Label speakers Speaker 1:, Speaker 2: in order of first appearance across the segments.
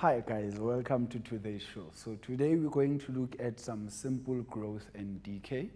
Speaker 1: Hi guys, welcome to today's show. So today we're going to look at some simple growth and decay.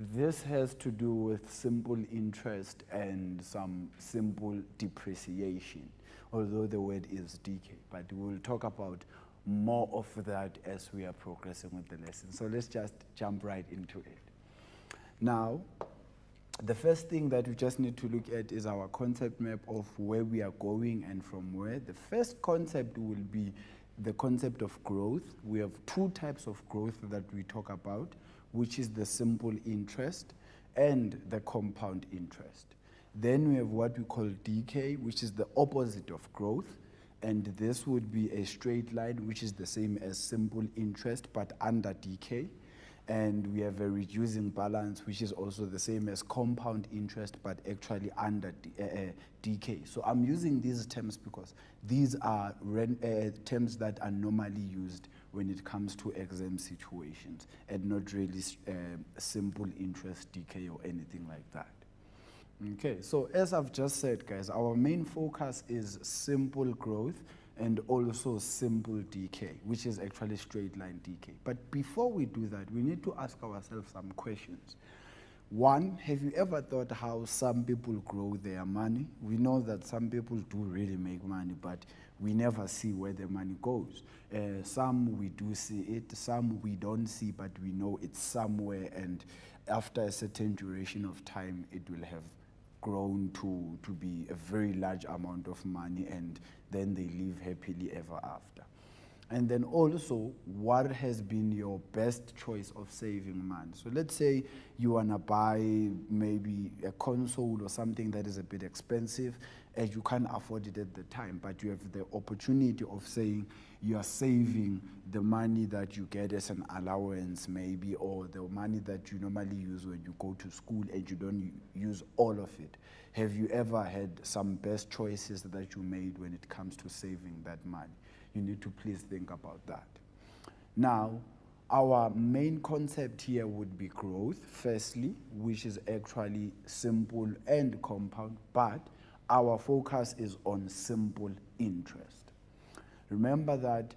Speaker 1: This has to do with simple interest and some simple depreciation, although the word is decay, but we'll talk about more of that as we are progressing with the lesson. So let's just jump right into it. Now, the first thing that we just need to look at is our concept map of where we are going and from where. The first concept will be the concept of growth. We have two types of growth that we talk about, which is the simple interest and the compound interest. Then we have what we call decay, which is the opposite of growth. And this would be a straight line, which is the same as simple interest, but under decay. And we have a reducing balance, which is also the same as compound interest, but actually under decay. So I'm using these terms because these are terms that are normally used when it comes to exam situations, and not really simple interest, decay, or anything like that. Okay, so as I've just said, guys, our main focus is simple growth and also simple decay, which is actually straight line decay. But before we do that, we need to ask ourselves some questions. One, have you ever thought how some people grow their money? We know that some people do really make money, but we never see where the money goes. Some we do see it, some we don't see, but we know it's somewhere, and after a certain duration of time, it will have grown to be a very large amount of money, and then they live happily ever after. And then also, what has been your best choice of saving money? So let's say you want to buy maybe a console or something that is a bit expensive, and you can't afford it at the time, but you have the opportunity of saying you are saving the money that you get as an allowance maybe, or the money that you normally use when you go to school and you don't use all of it. Have you ever had some best choices that you made when it comes to saving that money? You need to please think about that. Now, our main concept here would be growth, firstly, which is actually simple and compound, but our focus is on simple interest. Remember that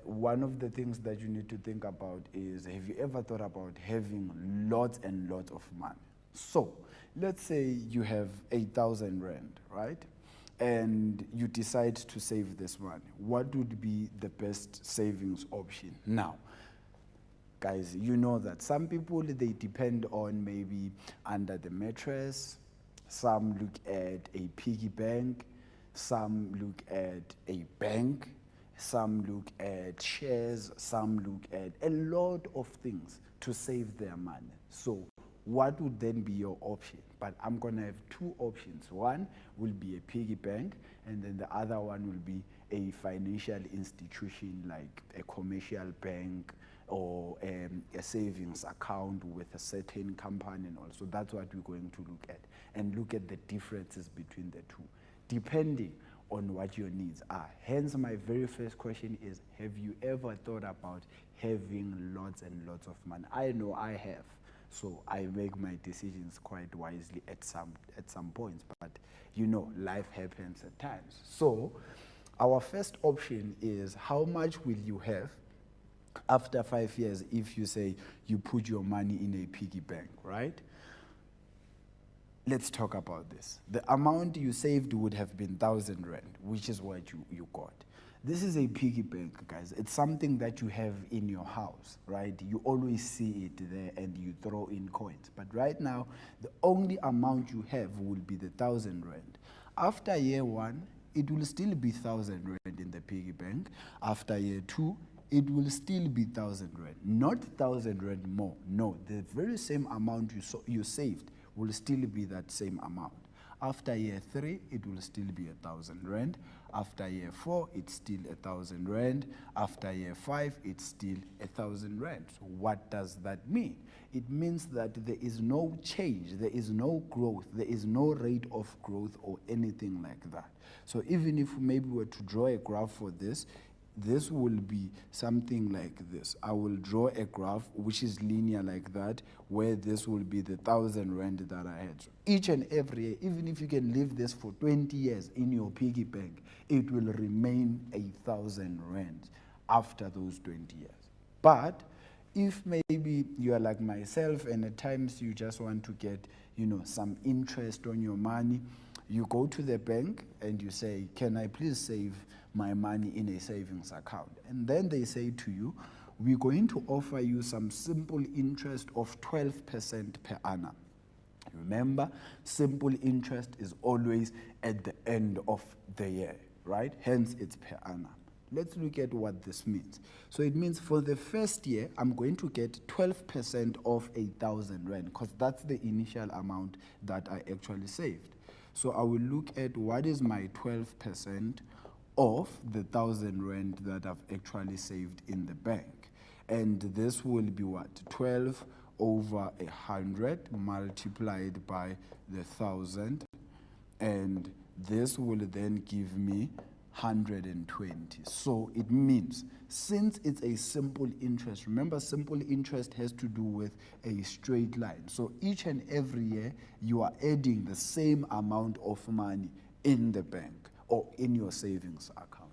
Speaker 1: one of the things that you need to think about is, have you ever thought about having lots and lots of money? So, let's say you have 8,000 Rand, right? And you decide to save this money. What would be the best savings option? Now, guys, you know that some people, they depend on maybe under the mattress. Some look at a piggy bank. Some look at a bank. Some look at shares. Some look at a lot of things to save their money. So what would then be your option? But I'm going to have two options. One will be a piggy bank, and then the other one will be a financial institution like a commercial bank or a savings account with a certain company, and also that's what we're going to look at, and look at the differences between the two, depending on what your needs are. Hence, my very first question is, have you ever thought about having lots and lots of money? I know I have. So I make my decisions quite wisely at some points, but you know, life happens at times. So our first option is, how much will you have after 5 years if you say you put your money in a piggy bank, right? Let's talk about this. The amount you saved would have been 1,000 Rand, which is what you got. This is a piggy bank, guys. It's something that you have in your house, right? You always see it there and you throw in coins. But right now, the only amount you have will be the 1,000 Rand. After year one, it will still be 1,000 Rand in the piggy bank. After year two, it will still be 1,000 Rand. Not 1,000 Rand more. No, the very same amount you saved will still be that same amount. After year 3, it will still be 1,000 Rand. After year 4, it's still 1,000 Rand. After year 5, it's still 1,000 Rand. So what does that mean? It means that there is no change, there is no growth, there is no rate of growth or anything like that. So even if maybe we were to draw a graph for this, this will be something like this. I will draw a graph which is linear like that, where this will be the 1,000 rand that I had. So each and every year, even if you can leave this for 20 years in your piggy bank, it will remain 1,000 rand after those 20 years. But if maybe you are like myself and at times you just want to get, some interest on your money, you go to the bank and you say, can I please save my money in a savings account? And then they say to you, we're going to offer you some simple interest of 12% per annum. Remember, simple interest is always at the end of the year, right? Hence, it's per annum. Let's look at what this means. So it means for the first year, I'm going to get 12% of 1,000 rand, because that's the initial amount that I actually saved. So I will look at what is my 12% of the 1,000 rand that I've actually saved in the bank. And this will be what? 12 over 100 multiplied by the 1,000. And this will then give me 120. So it means, since it's a simple interest, remember simple interest has to do with a straight line. So each and every year you are adding the same amount of money in the bank or in your savings account.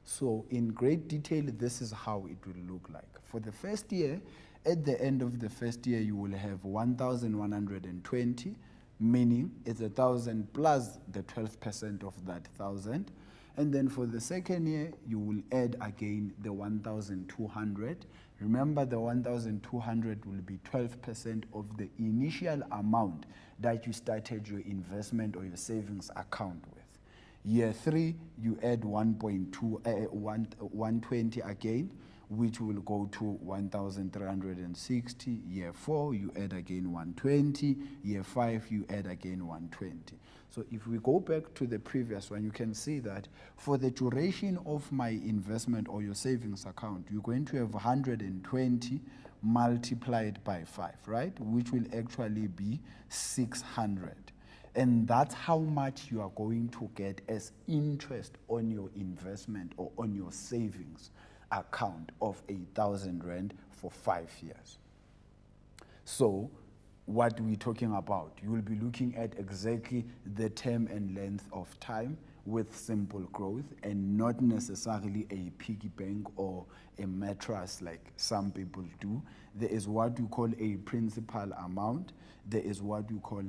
Speaker 1: So in great detail, this is how it will look like. For the first year, at the end of the first year, you will have 1,120, meaning it's 1,000 plus the 12% of that 1,000. And then for the second year, you will add again the 1,200. Remember, the 1,200 will be 12% of the initial amount that you started your investment or your savings account with. Year 3, you add 120 again, which will go to 1,360. Year 4, you add again 120. Year 5, you add again 120. So if we go back to the previous one, you can see that for the duration of my investment or your savings account, you're going to have 120 multiplied by 5, right? Which will actually be 600. And that's how much you are going to get as interest on your investment or on your savings account of 1,000 rand for 5 years. So what we're talking about, you will be looking at exactly the term and length of time with simple growth, and not necessarily a piggy bank or a mattress like some people do. There is what we call a principal amount. There is what we call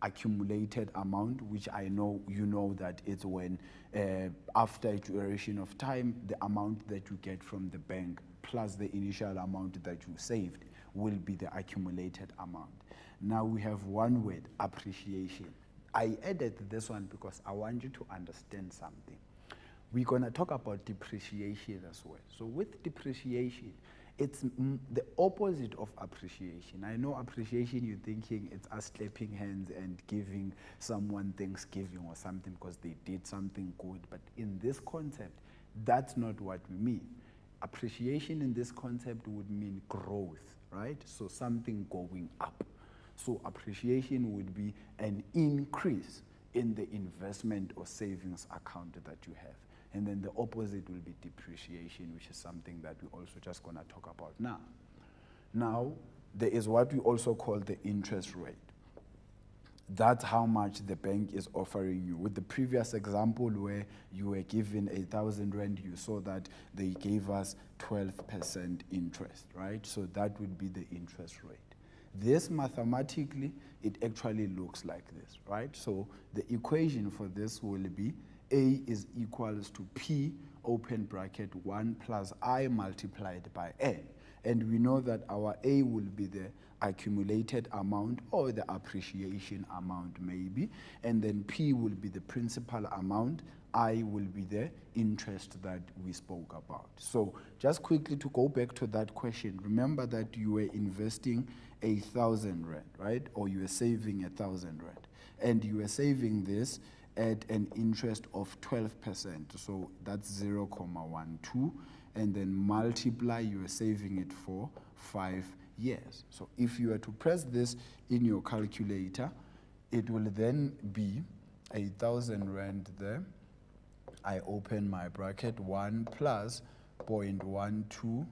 Speaker 1: accumulated amount, which I know you know that it's when after a duration of time, the amount that you get from the bank plus the initial amount that you saved will be the accumulated amount. Now we have one word, appreciation. I added this one because I want you to understand something. We're going to talk about depreciation as well. So with depreciation, it's the opposite of appreciation. I know appreciation, you're thinking it's us clapping hands and giving someone Thanksgiving or something because they did something good. But in this concept, that's not what we mean. Appreciation in this concept would mean growth, right? So something going up. So appreciation would be an increase in the investment or savings account that you have. And then the opposite will be depreciation, which is something that we're also just going to talk about now. Now, there is what we also call the interest rate. That's how much the bank is offering you. With the previous example where you were given 1,000 rand, you saw that they gave us 12% interest, right? So that would be the interest rate. This mathematically, it actually looks like this, right? So the equation for this will be A is equals to P, open bracket, 1 plus I multiplied by N. And we know that our A will be the accumulated amount or the appreciation amount maybe. And then P will be the principal amount. I will be the interest that we spoke about. So just quickly to go back to that question, remember that you were investing 1,000 rand, right? Or you were saving 1,000 rand. And you were saving this at an interest of 12%. So that's 0.12. And then multiply, you are saving it for 5 years. So if you were to press this in your calculator, it will then be 1,000 rand there. I open my bracket, 1 plus 0.12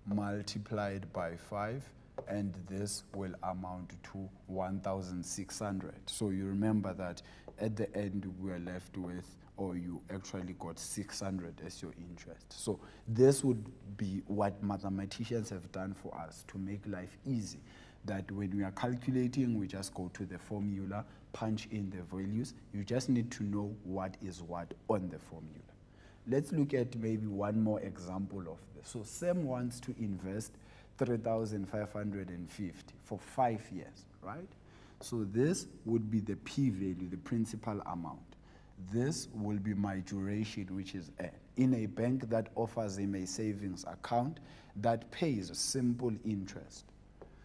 Speaker 1: multiplied by 5, and this will amount to 1,600. So you remember that at the end we are left with, or you actually got 600 as your interest. So this would be what mathematicians have done for us to make life easy, that when we are calculating, we just go to the formula, punch in the values. You just need to know what is what on the formula. Let's look at maybe one more example of this. So Sam wants to invest 3,550 for 5 years, right? So this would be the P value, the principal amount. This will be my duration, which is N. In a bank that offers him a savings account that pays simple interest.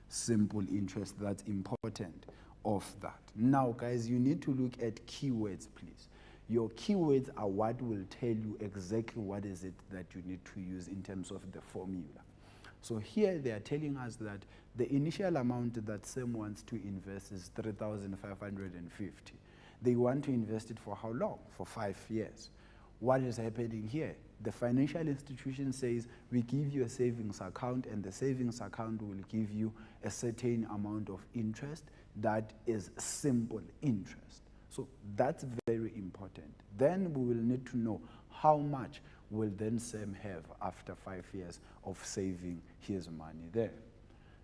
Speaker 1: Simple interest, that's important of that. Now, guys, you need to look at keywords, please. Your keywords are what will tell you exactly what is it that you need to use in terms of the formula. So here they are telling us that the initial amount that Sam wants to invest is 3,550. They want to invest it for how long? For 5 years. What is happening here? The financial institution says, we give you a savings account, and the savings account will give you a certain amount of interest that is simple interest. So that's very important. Then we will need to know how much will then Sam have after 5 years of saving his money there.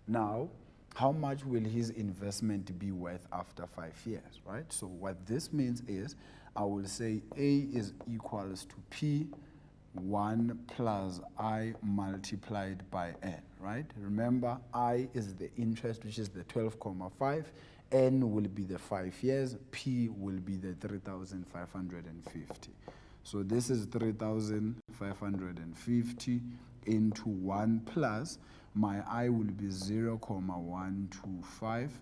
Speaker 1: Now, how much will his investment be worth after 5 years, right? So what this means is, I will say A is equals to P1 plus I multiplied by N, right? Remember, I is the interest, which is the 12,5. N will be the 5 years. P will be the 3,550. So this is 3,550 into 1 plus my I will be 0,125.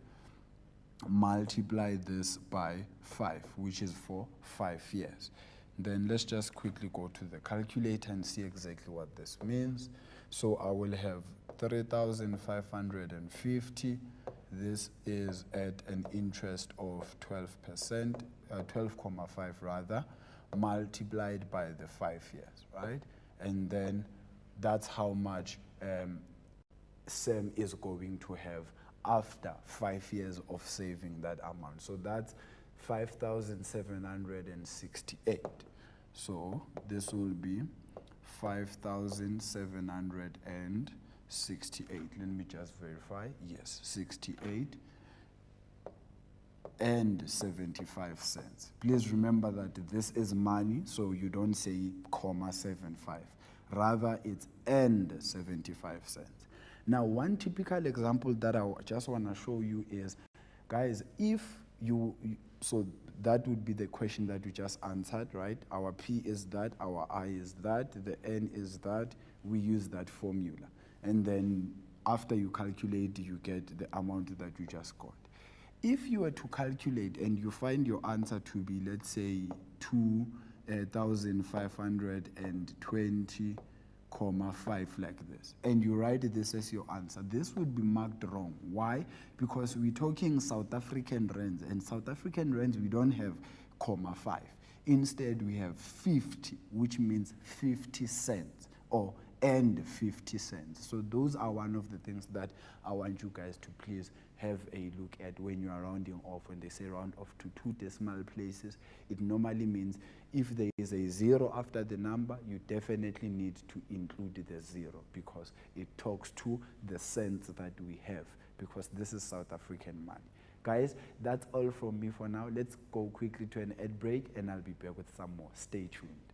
Speaker 1: Multiply this by 5, which is for 5 years. Then let's just quickly go to the calculator and see exactly what this means. So I will have 3,550. This is at an interest of 12%, 12,5 rather, multiplied by the 5 years, right? And then that's how much Sam is going to have after 5 years of saving that amount. So that's 5,768. So this will be 5,768. Let me just verify. Yes, 68 and 75 cents. Please remember that this is money, so you don't say comma 75. Rather, it's and 75 cents. Now, one typical example that I just want to show you is, guys, if so that would be the question that we just answered, right? Our P is that, our I is that, the N is that, we use that formula. And then after you calculate, you get the amount that you just got. If you were to calculate and you find your answer to be, let's say, 2,520, 5 like this, and you write this as your answer, this would be marked wrong. Why? Because we're talking South African rands, and South African rands we don't have 5. Instead we have 50, which means 50 cents, or and 50 cents. So those are one of the things that I want you guys to please have a look at when you are rounding off. When they say round off to 2 decimal places, it normally means if there is a 0 after the number, you definitely need to include the 0, because it talks to the cents that we have, because this is South African money. Guys, that's all from me for now. Let's go quickly to an ad break, and I'll be back with some more. Stay tuned.